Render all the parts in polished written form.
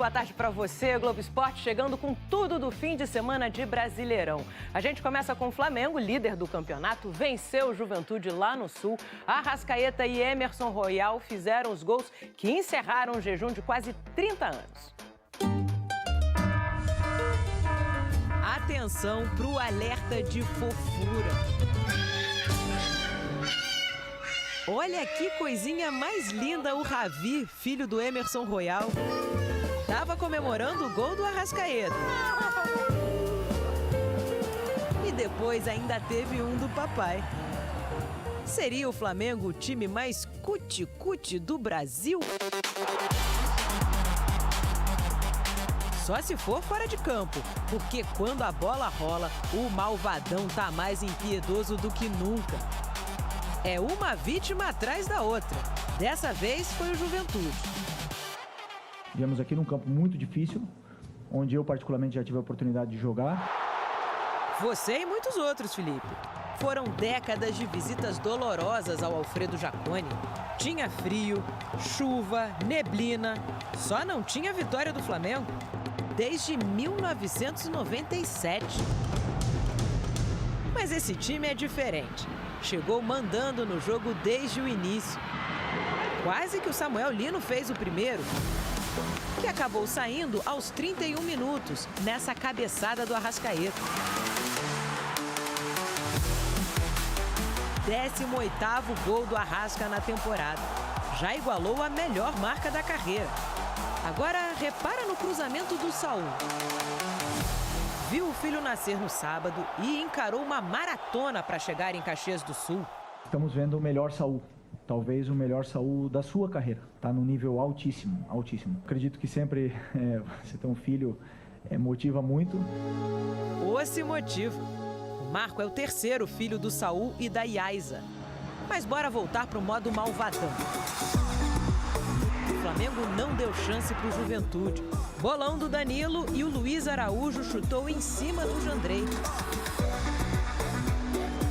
boa tarde para você. Globo Esporte chegando com tudo do fim de semana de Brasileirão. A gente começa com o Flamengo, líder do campeonato, venceu o Juventude lá no Sul. Arrascaeta e Emerson Royal fizeram os gols que encerraram o jejum de quase 30 anos. Atenção para o alerta de fofura. Olha que coisinha mais linda o Ravi, filho do Emerson Royal. Tava comemorando o gol do Arrascaeta. E depois ainda teve um do papai. Seria o Flamengo o time mais cuti-cuti do Brasil? Só se for fora de campo, porque quando a bola rola, o malvadão tá mais impiedoso do que nunca. É uma vítima atrás da outra. Dessa vez foi o Juventude. Viemos aqui num campo muito difícil, onde eu particularmente já tive a oportunidade de jogar. Você e muitos outros, Felipe. Foram décadas de visitas dolorosas ao Alfredo Jaconi. Tinha frio, chuva, neblina. Só não tinha vitória do Flamengo desde 1997. Mas esse time é diferente. Chegou mandando no jogo desde o início. Quase que o Samuel Lino fez o primeiro, que acabou saindo aos 31 minutos, nessa cabeçada do Arrascaeta. 18º gol do Arrasca na temporada. Já igualou a melhor marca da carreira. Agora, repara no cruzamento do Saul. Viu o filho nascer no sábado e encarou uma maratona para chegar em Caxias do Sul. Estamos vendo o melhor Saul, talvez o melhor Saul da sua carreira. Está num nível altíssimo, altíssimo. Acredito que sempre você ter um filho motiva muito. Se motiva. O Marco é o terceiro filho do Saul e da Yaiza. Mas bora voltar para o modo malvadão. O Flamengo não deu chance para o Juventude. Bolão do Danilo e o Luiz Araújo chutou em cima do Jandrei.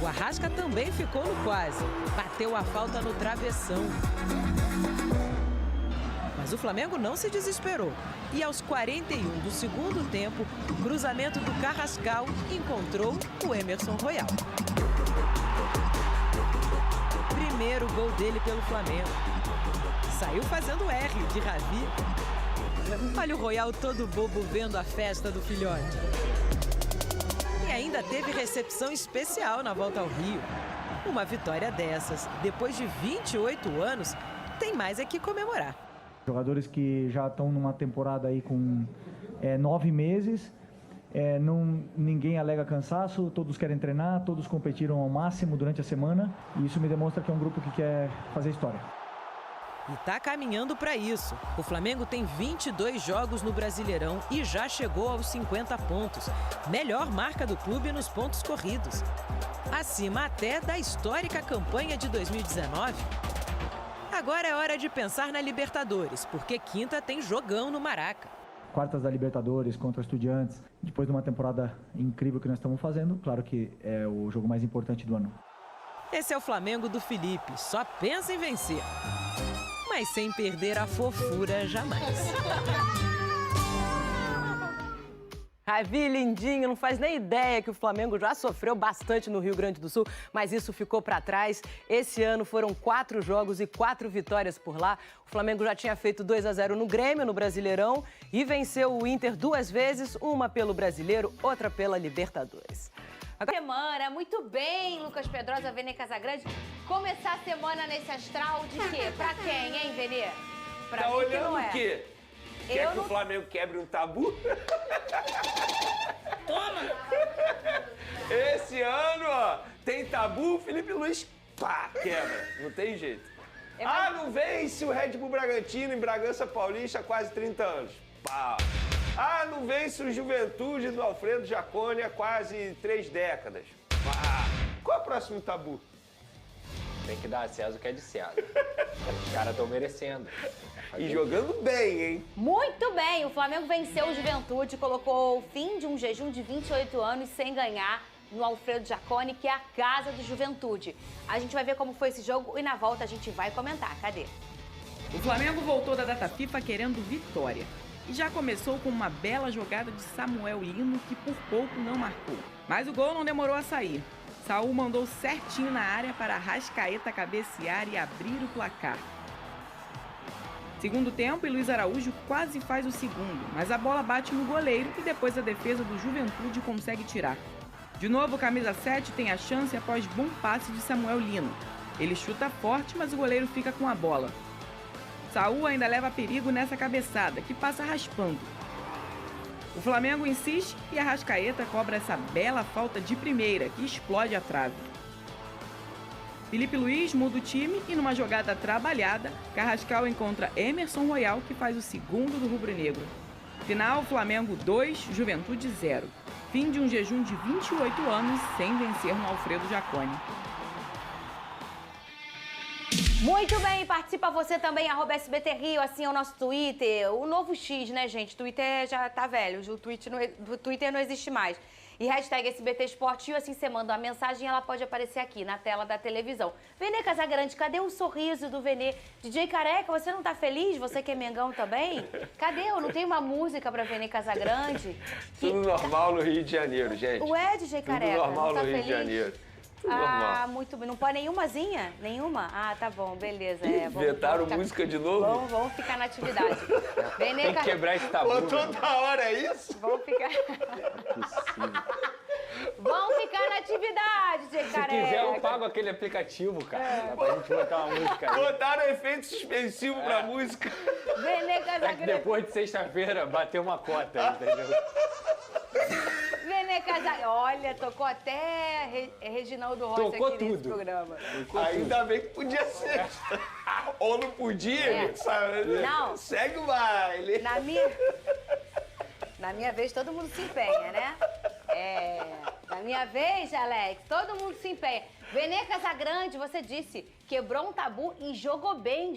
O Arrasca também ficou no quase. Bateu a falta no travessão. Mas o Flamengo não se desesperou. E aos 41 do segundo tempo, o cruzamento do Carrascal encontrou o Emerson Royal. Primeiro gol dele pelo Flamengo. Saiu fazendo R de Ravi. Olha o Royal todo bobo vendo a festa do filhote. E ainda teve recepção especial na volta ao Rio. Uma vitória dessas, depois de 28 anos, tem mais é que comemorar. Jogadores que já estão numa temporada aí com 9 meses, ninguém alega cansaço, todos querem treinar, todos competiram ao máximo durante a semana. E isso me demonstra que é um grupo que quer fazer história. E tá caminhando para isso. O Flamengo tem 22 jogos no Brasileirão e já chegou aos 50 pontos. Melhor marca do clube nos pontos corridos. Acima até da histórica campanha de 2019. Agora é hora de pensar na Libertadores, porque quinta tem jogão no Maraca. Quartas da Libertadores contra Estudiantes, depois de uma temporada incrível que nós estamos fazendo, claro que é o jogo mais importante do ano. Esse é o Flamengo do Felipe, só pensa em vencer. Mas sem perder a fofura jamais. Ravi, lindinho, não faz nem ideia que o Flamengo já sofreu bastante no Rio Grande do Sul, mas isso ficou para trás. Esse ano foram 4 jogos e 4 vitórias por lá. O Flamengo já tinha feito 2-0 no Grêmio, no Brasileirão, e venceu o Inter 2 vezes, uma pelo Brasileiro, outra pela Libertadores. Agora... Semana, muito bem, Lucas Pedrosa, Vene Casagrande. Começar a semana nesse astral de quê? Pra quem, hein, Vene? Pra tá mim olhando que não é. O quê? Quer que o Flamengo quebre um tabu? Toma! Esse ano, ó, tem tabu, Felipe Luiz, pá, quebra. Não tem jeito. Não vence o Red Bull Bragantino em Bragança Paulista há quase 30 anos. Pá. Não vence o Juventude do Alfredo Jaconi há quase 3 décadas. Pá. Qual é o próximo tabu? Tem que dar a César o que é de César. Os caras estão merecendo. E jogando bem, hein? Muito bem, o Flamengo venceu o Juventude, colocou o fim de um jejum de 28 anos sem ganhar no Alfredo Jaconi, que é a casa do Juventude. A gente vai ver como foi esse jogo e na volta a gente vai comentar. Cadê? O Flamengo voltou da data FIFA querendo vitória. e já começou com uma bela jogada de Samuel Lino, que por pouco não marcou. Mas o gol não demorou a sair. Saul mandou certinho na área para Arrascaeta cabecear e abrir o placar. Segundo tempo, e Luiz Araújo quase faz o segundo, mas a bola bate no goleiro e depois a defesa do Juventude consegue tirar. De novo, o camisa 7 tem a chance após bom passe de Samuel Lino. Ele chuta forte, mas o goleiro fica com a bola. Saul ainda leva perigo nessa cabeçada, que passa raspando. O Flamengo insiste e Arrascaeta cobra essa bela falta de primeira, que explode a trave. Felipe Luiz muda o time e numa jogada trabalhada, Carrascal encontra Emerson Royal, que faz o segundo do rubro-negro. Final, Flamengo 2, Juventude 0. Fim de um jejum de 28 anos sem vencer no Alfredo Jaconi. Muito bem, participa você também, @SBT Rio, assim é o nosso Twitter. O novo X, né, gente? Twitter já tá velho, o Twitter não existe mais. E hashtag SBT Esporte Rio, assim você manda uma mensagem e ela pode aparecer aqui na tela da televisão. Vene Casagrande, cadê o sorriso do Vene? DJ Careca, você não tá feliz? Você que é Mengão também? Cadê? Eu não tenho uma música pra Vene Casagrande? Tudo normal no Rio de Janeiro, gente. Ué, DJ Careca, Tudo normal não tá no Rio feliz? de Janeiro. Tudo Ah, normal. muito bem. Não pode nenhumazinha? Nenhuma? Ah, tá bom, beleza. Inventaram música de novo? Vamos ficar na atividade. Vene Tem que quebrar esse tabu. Pô, né? toda hora é isso? Vamos ficar... Vamos ficar na atividade, DJ Se Careca. quiser, eu pago aquele aplicativo, cara. Dá pra gente botar uma música aí. Botaram efeito suspensivo pra música. Vene É que Casagrande. depois de sexta-feira, bateu uma cota, entendeu? Vene Casagrande. Olha, tocou até Reginaldo Rossi Tocou aqui nesse tudo. programa. Ainda bem que podia ser. Ou não podia, sabe? Não. Segue o baile. Na minha vez, todo mundo se empenha, né? Na minha vez, Alex, todo mundo se empenha. Vene Casagrande, você disse, quebrou um tabu e jogou bem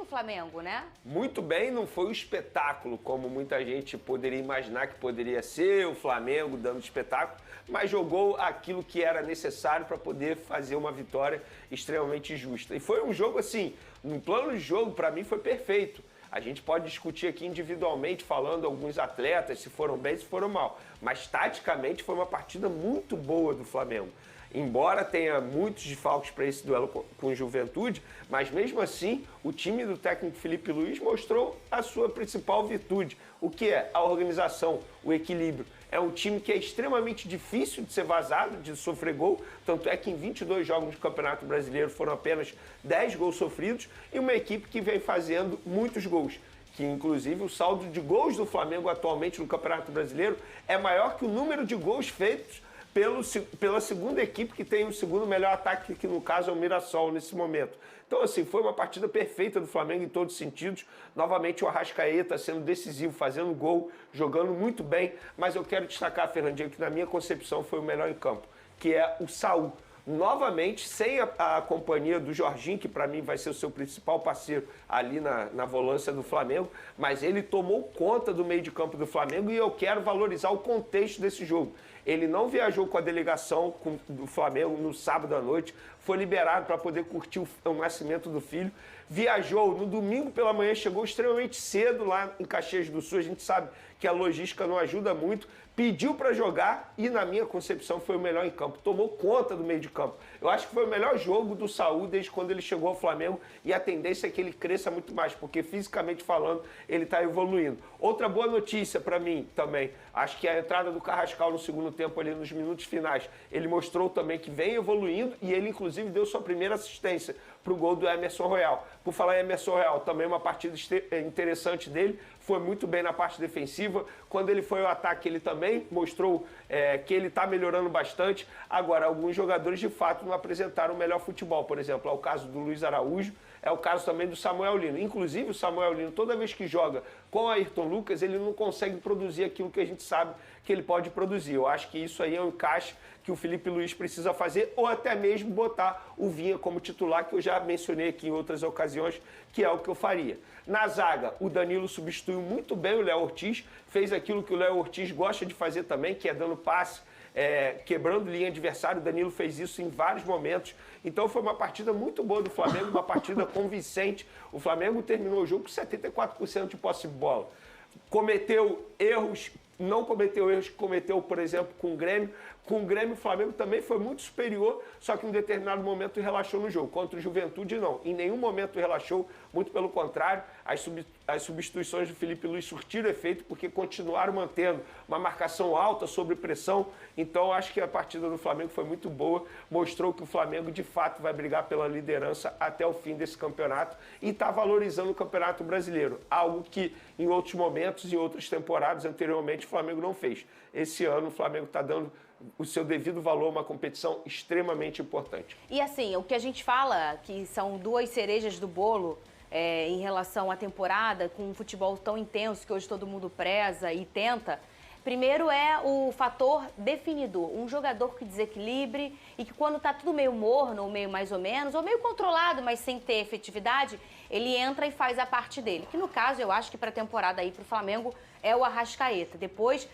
o Flamengo, né? Muito bem, não foi um espetáculo, como muita gente poderia imaginar que poderia ser, o Flamengo dando espetáculo, mas jogou aquilo que era necessário para poder fazer uma vitória extremamente justa. E foi um jogo assim, no plano de jogo, para mim, foi perfeito. A gente pode discutir aqui individualmente, falando alguns atletas, se foram bem, se foram mal. Mas, taticamente, foi uma partida muito boa do Flamengo. Embora tenha muitos desfalques para esse duelo com o Juventude, mas mesmo assim, o time do técnico Felipe Luiz mostrou a sua principal virtude, o que é a organização, o equilíbrio. É um time que é extremamente difícil de ser vazado, de sofrer gol, tanto é que em 22 jogos do Campeonato Brasileiro foram apenas 10 gols sofridos e uma equipe que vem fazendo muitos gols. Que inclusive o saldo de gols do Flamengo atualmente no Campeonato Brasileiro é maior que o número de gols feitos pela segunda equipe que tem o segundo melhor ataque, que no caso é o Mirassol nesse momento. Então, assim, foi uma partida perfeita do Flamengo em todos os sentidos. Novamente o Arrascaeta sendo decisivo, fazendo gol, jogando muito bem. Mas eu quero destacar, Fernandinho, que na minha concepção foi o melhor em campo, que é o Saul. Novamente, sem a companhia do Jorginho, que para mim vai ser o seu principal parceiro ali na volância do Flamengo, mas ele tomou conta do meio de campo do Flamengo e eu quero valorizar o contexto desse jogo. Ele não viajou com a delegação do Flamengo no sábado à noite, foi liberado para poder curtir o nascimento do filho, viajou no domingo pela manhã, chegou extremamente cedo lá em Caxias do Sul, a gente sabe que a logística não ajuda muito, pediu para jogar e, na minha concepção, foi o melhor em campo. Tomou conta do meio de campo. Eu acho que foi o melhor jogo do Saul desde quando ele chegou ao Flamengo e a tendência é que ele cresça muito mais, porque fisicamente falando, ele está evoluindo. Outra boa notícia para mim também, acho que a entrada do Carrascal no segundo tempo ali nos minutos finais, ele mostrou também que vem evoluindo e ele, inclusive, deu sua primeira assistência para o gol do Emerson Royal. Por falar em Emerson Royal, também uma partida interessante dele, foi muito bem na parte defensiva. Quando ele foi ao ataque, ele também mostrou que ele está melhorando bastante. Agora, alguns jogadores, de fato, não apresentaram o melhor futebol. Por exemplo, é o caso do Luiz Araújo, é o caso também do Samuel Lino. Inclusive, o Samuel Lino, toda vez que joga com o Ayrton Lucas, ele não consegue produzir aquilo que a gente sabe que ele pode produzir. Eu acho que isso aí é um encaixe que o Felipe Luiz precisa fazer, ou até mesmo botar o Vinha como titular, que eu já mencionei aqui em outras ocasiões, que é o que eu faria. Na zaga, o Danilo substituiu muito bem o Léo Ortiz, fez aquilo que o Léo Ortiz gosta de fazer também, que é dando passe, quebrando linha adversária. O Danilo fez isso em vários momentos. Então foi uma partida muito boa do Flamengo, uma partida convincente. O Flamengo terminou o jogo com 74% de posse de bola. cometeu erros, não cometeu erros que cometeu, por exemplo, com o Grêmio. Com o Grêmio, o Flamengo também foi muito superior, só que em um determinado momento relaxou no jogo. Contra o Juventude, não. Em nenhum momento relaxou, muito pelo contrário. As substituições do Felipe Luiz surtiram efeito, porque continuaram mantendo uma marcação alta, sob pressão. Então, acho que a partida do Flamengo foi muito boa. Mostrou que o Flamengo, de fato, vai brigar pela liderança até o fim desse campeonato e está valorizando o Campeonato Brasileiro. Algo que, em outros momentos, em outras temporadas anteriormente, o Flamengo não fez. Esse ano, o Flamengo está dando o seu devido valor a uma competição extremamente importante. E assim, o que a gente fala, que são duas cerejas do bolo em relação à temporada, com um futebol tão intenso que hoje todo mundo preza e tenta, primeiro é o fator definidor, um jogador que desequilibre e que quando está tudo meio morno, ou meio mais ou menos, ou meio controlado, mas sem ter efetividade, ele entra e faz a parte dele. Que no caso, eu acho que para a temporada aí, para o Flamengo, é o Arrascaeta. Depois,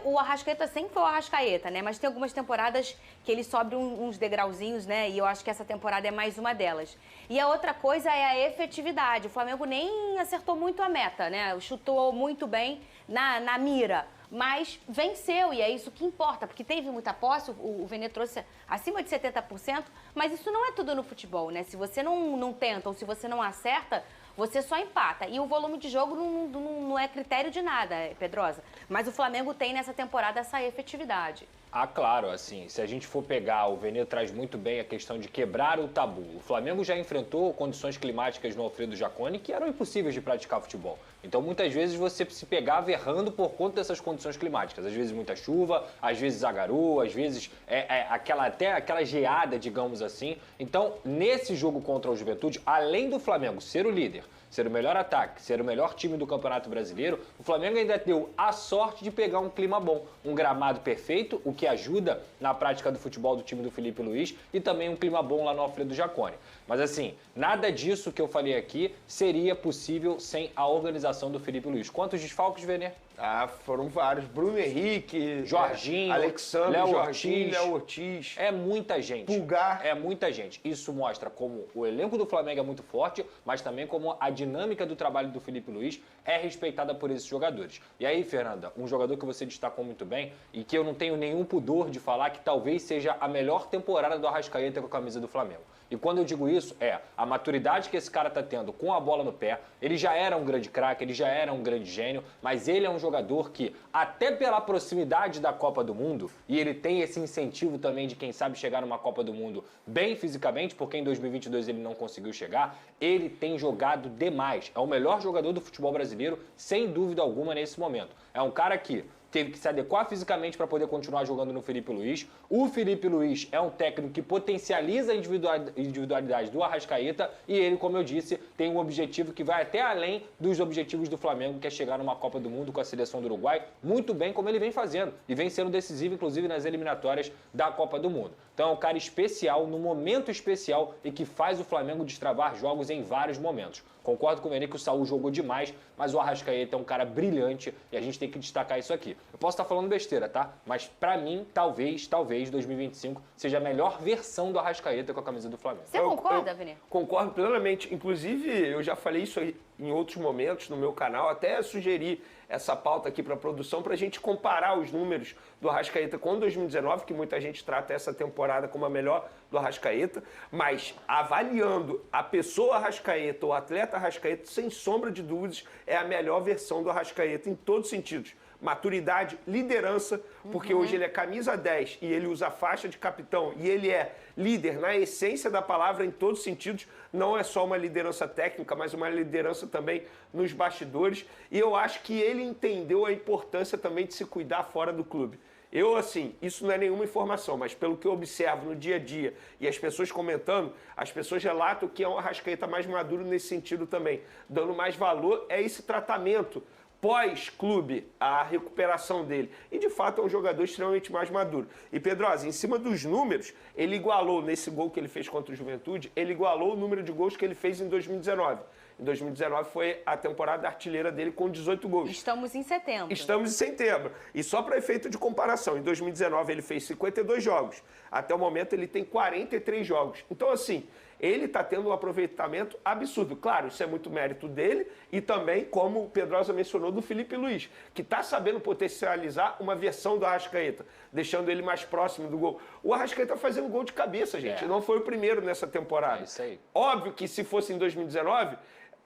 o Arrascaeta sempre foi o Arrascaeta, né? Mas tem algumas temporadas que ele sobe uns degrauzinhos, né? E eu acho que essa temporada é mais uma delas. E a outra coisa é a efetividade. O Flamengo nem acertou muito a meta, né? Chutou muito bem na mira. Mas venceu, e é isso que importa, porque teve muita posse, o Vene trouxe acima de 70%, mas isso não é tudo no futebol, né? Se você não tenta ou se você não acerta, você só empata. E o volume de jogo não é critério de nada, Pedrosa. Mas o Flamengo tem nessa temporada essa efetividade. Ah, claro, assim, se a gente for pegar, o Vene traz muito bem a questão de quebrar o tabu. O Flamengo já enfrentou condições climáticas no Alfredo Jaconi que eram impossíveis de praticar futebol. Então, muitas vezes, você se pegava errando por conta dessas condições climáticas. Às vezes, muita chuva, às vezes, a garoa, às vezes, até aquela geada, digamos assim. Então, nesse jogo contra o Juventude, além do Flamengo ser o líder, ser o melhor ataque, ser o melhor time do Campeonato Brasileiro, o Flamengo ainda deu a sorte de pegar um clima bom, um gramado perfeito, o que ajuda na prática do futebol do time do Felipe Luiz, e também um clima bom lá no Alfredo Jaconi. Mas assim, nada disso que eu falei aqui seria possível sem a organização do Felipe Luiz. Quantos desfalques, Vene? Ah, foram vários. Bruno Henrique, Jorginho, Alexandre, Léo Ortiz. É muita gente. Pulgar. É muita gente. Isso mostra como o elenco do Flamengo é muito forte, mas também como a dinâmica do trabalho do Felipe Luiz é respeitada por esses jogadores. E aí, Fernanda, um jogador que você destacou muito bem e que eu não tenho nenhum pudor de falar que talvez seja a melhor temporada do Arrascaeta com a camisa do Flamengo. E quando eu digo isso, a maturidade que esse cara tá tendo com a bola no pé. Ele já era um grande craque, ele já era um grande gênio, mas ele é um jogador que, até pela proximidade da Copa do Mundo, e ele tem esse incentivo também de quem sabe chegar numa Copa do Mundo bem fisicamente, porque em 2022 ele não conseguiu chegar, ele tem jogado demais. É o melhor jogador do futebol brasileiro, sem dúvida alguma, nesse momento. É um cara que teve que se adequar fisicamente para poder continuar jogando no Felipe Luiz. O Felipe Luiz é um técnico que potencializa a individualidade do Arrascaeta e ele, como eu disse, tem um objetivo que vai até além dos objetivos do Flamengo, que é chegar numa Copa do Mundo com a seleção do Uruguai, muito bem como ele vem fazendo e vem sendo decisivo, inclusive, nas eliminatórias da Copa do Mundo. Então é um cara especial, no momento especial e que faz o Flamengo destravar jogos em vários momentos. Concordo com o Vene que o Saúl jogou demais, mas o Arrascaeta é um cara brilhante e a gente tem que destacar isso aqui. Eu posso estar falando besteira, tá? Mas pra mim, talvez 2025 seja a melhor versão do Arrascaeta com a camisa do Flamengo. Você concorda, Vene? Concordo plenamente. Inclusive, eu já falei isso aí em outros momentos no meu canal, até sugeri essa pauta aqui para a produção para a gente comparar os números do Arrascaeta com 2019, que muita gente trata essa temporada como a melhor do Arrascaeta, mas avaliando a pessoa Arrascaeta, o atleta Arrascaeta, sem sombra de dúvidas, é a melhor versão do Arrascaeta em todos os sentidos. Maturidade, liderança, porque hoje ele é camisa 10 e ele usa a faixa de capitão e ele é líder na essência da palavra em todos os sentidos. Não é só uma liderança técnica, mas uma liderança também nos bastidores. E eu acho que ele entendeu a importância também de se cuidar fora do clube. Eu, assim, isso não é nenhuma informação, mas pelo que eu observo no dia a dia e as pessoas comentando, as pessoas relatam que é um Arrascaeta mais maduro nesse sentido também. Dando mais valor é esse tratamento pós-clube, a recuperação dele. E, de fato, é um jogador extremamente mais maduro. E, Pedrosa, em cima dos números, ele igualou, nesse gol que ele fez contra o Juventude, ele igualou o número de gols que ele fez em 2019. Em 2019 foi a temporada artilheira dele com 18 gols. Estamos em setembro. Estamos em setembro. E só para efeito de comparação, em 2019 ele fez 52 jogos. Até o momento ele tem 43 jogos. Então, assim, ele está tendo um aproveitamento absurdo. Claro, isso é muito mérito dele e também, como o Pedrosa mencionou, do Filipe Luís, que está sabendo potencializar uma versão do Arrascaeta, deixando ele mais próximo do gol. O Arrascaeta fazendo gol de cabeça, gente. Não foi o primeiro nessa temporada. É isso aí. Óbvio que se fosse em 2019...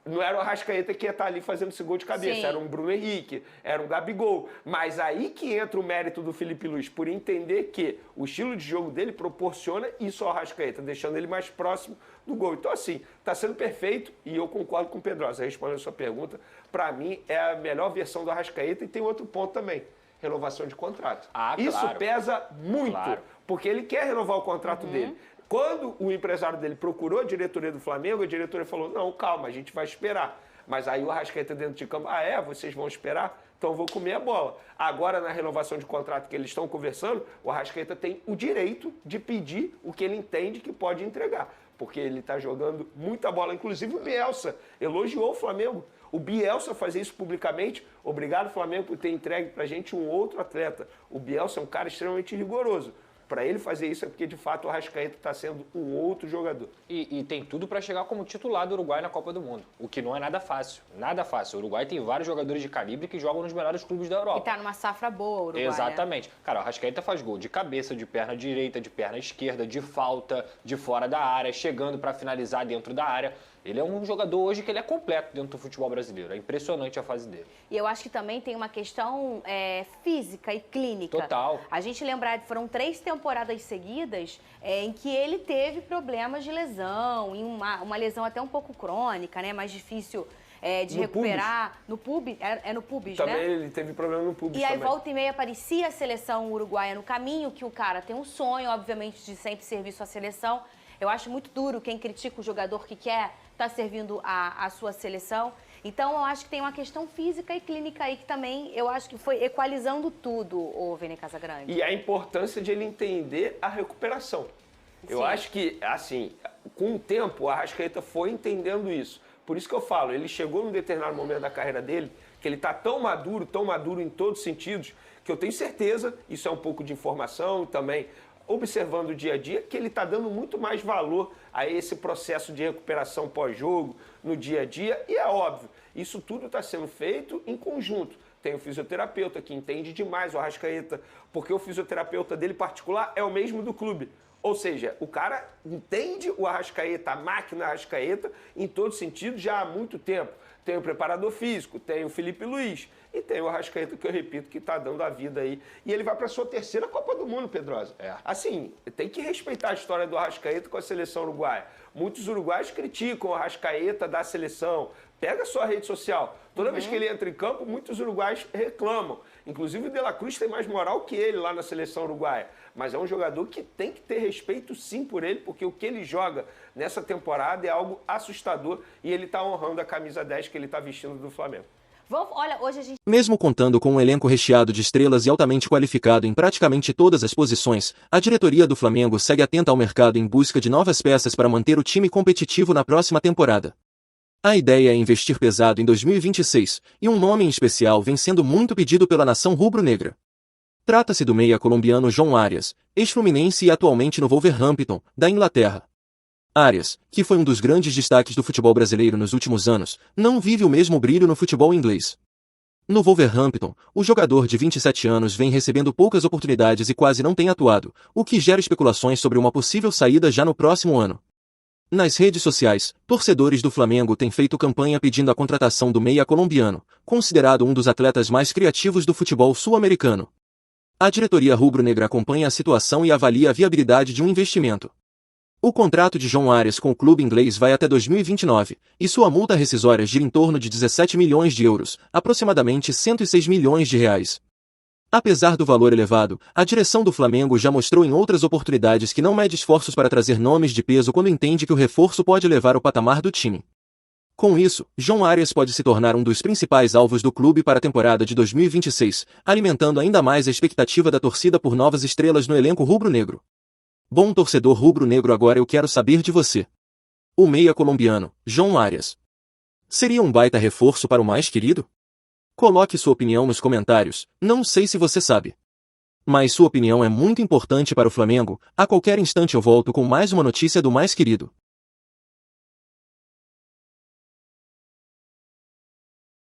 não era o Arrascaeta que ia estar ali fazendo esse gol de cabeça, era um Bruno Henrique, era um Gabigol. Mas aí que entra o mérito do Filipe Luís, por entender que o estilo de jogo dele proporciona isso ao Arrascaeta, deixando ele mais próximo do gol. Então, assim, está sendo perfeito e eu concordo com o Pedrosa. Respondendo a sua pergunta, para mim é a melhor versão do Arrascaeta e tem outro ponto também, renovação de contrato. Isso pesa muito, porque ele quer renovar o contrato dele. Quando o empresário dele procurou a diretoria do Flamengo, a diretoria falou, não, calma, a gente vai esperar. Mas aí o Arrascaeta dentro de campo, vocês vão esperar? Então eu vou comer a bola. Agora, na renovação de contrato que eles estão conversando, o Arrascaeta tem o direito de pedir o que ele entende que pode entregar. Porque ele está jogando muita bola. Inclusive o Bielsa elogiou o Flamengo. O Bielsa fazer isso publicamente, obrigado Flamengo por ter entregue pra gente um outro atleta. O Bielsa é um cara extremamente rigoroso. Para ele fazer isso é porque, de fato, o Arrascaeta está sendo um outro jogador. E tem tudo para chegar como titular do Uruguai na Copa do Mundo, o que não é nada fácil. Nada fácil. O Uruguai tem vários jogadores de calibre que jogam nos melhores clubes da Europa. E tá numa safra boa, o Uruguai. Exatamente. Cara, o Arrascaeta faz gol de cabeça, de perna direita, de perna esquerda, de falta, de fora da área, chegando para finalizar dentro da área. Ele é um jogador hoje que ele é completo dentro do futebol brasileiro. É impressionante a fase dele. E eu acho que também tem uma questão física e clínica. Total. A gente lembrar que foram 3 temporadas seguidas em que ele teve problemas de lesão, em uma lesão até um pouco crônica, né? Mais difícil de no recuperar. Pubis. No pubis? É no pubis, também, né? Ele teve problema no pubis E aí, também. volta e meia, aparecia a seleção uruguaia no caminho, que o cara tem um sonho, obviamente, de sempre servir sua seleção. Eu acho muito duro quem critica o jogador que quer estar servindo a sua seleção. Então, eu acho que tem uma questão física e clínica aí que também, eu acho que foi equalizando tudo, o Vene Casagrande. E a importância de ele entender a recuperação. Eu acho que, assim, com o tempo, o Arrascaeta foi entendendo isso. Por isso que eu falo, ele chegou num determinado momento da carreira dele, que ele está tão maduro em todos os sentidos, que eu tenho certeza, isso é um pouco de informação também, observando o dia a dia, que ele está dando muito mais valor a esse processo de recuperação pós-jogo, no dia a dia, e é óbvio, isso tudo está sendo feito em conjunto. Tem o fisioterapeuta que entende demais o Arrascaeta, porque o fisioterapeuta dele particular é o mesmo do clube. Ou seja, o cara entende o Arrascaeta, a máquina Arrascaeta, em todo sentido, já há muito tempo. Tem o preparador físico, tem o Filipe Luís e tem o Arrascaeta, que eu repito, que está dando a vida aí. E ele vai para a sua 3ª Copa do Mundo, Pedrosa. Assim, tem que respeitar a história do Arrascaeta com a seleção uruguaia. Muitos uruguaios criticam o Arrascaeta da seleção. Pega a sua rede social. Toda vez que ele entra em campo, muitos uruguaios reclamam. Inclusive o De La Cruz tem mais moral que ele lá na seleção uruguaia. Mas é um jogador que tem que ter respeito sim por ele, porque o que ele joga nessa temporada é algo assustador e ele está honrando a camisa 10 que ele está vestindo do Flamengo. Olha, hoje a gente... Mesmo contando com um elenco recheado de estrelas e altamente qualificado em praticamente todas as posições, a diretoria do Flamengo segue atenta ao mercado em busca de novas peças para manter o time competitivo na próxima temporada. A ideia é investir pesado em 2026, e um nome em especial vem sendo muito pedido pela nação rubro-negra. Trata-se do meia colombiano João Arias, ex-fluminense e atualmente no Wolverhampton, da Inglaterra. Arias, que foi um dos grandes destaques do futebol brasileiro nos últimos anos, não vive o mesmo brilho no futebol inglês. No Wolverhampton, o jogador de 27 anos vem recebendo poucas oportunidades e quase não tem atuado, o que gera especulações sobre uma possível saída já no próximo ano. Nas redes sociais, torcedores do Flamengo têm feito campanha pedindo a contratação do meia colombiano, considerado um dos atletas mais criativos do futebol sul-americano. A diretoria rubro-negra acompanha a situação e avalia a viabilidade de um investimento. O contrato de João Arias com o clube inglês vai até 2029, e sua multa rescisória gira em torno de 17 milhões de euros, aproximadamente 106 milhões de reais. Apesar do valor elevado, a direção do Flamengo já mostrou em outras oportunidades que não mede esforços para trazer nomes de peso quando entende que o reforço pode elevar o patamar do time. Com isso, João Arias pode se tornar um dos principais alvos do clube para a temporada de 2026, alimentando ainda mais a expectativa da torcida por novas estrelas no elenco rubro-negro. Bom torcedor rubro-negro, agora eu quero saber de você. O meia colombiano, João Arias, seria um baita reforço para o mais querido? Coloque sua opinião nos comentários, não sei se você sabe. Mas sua opinião é muito importante para o Flamengo. A qualquer instante eu volto com mais uma notícia do mais querido.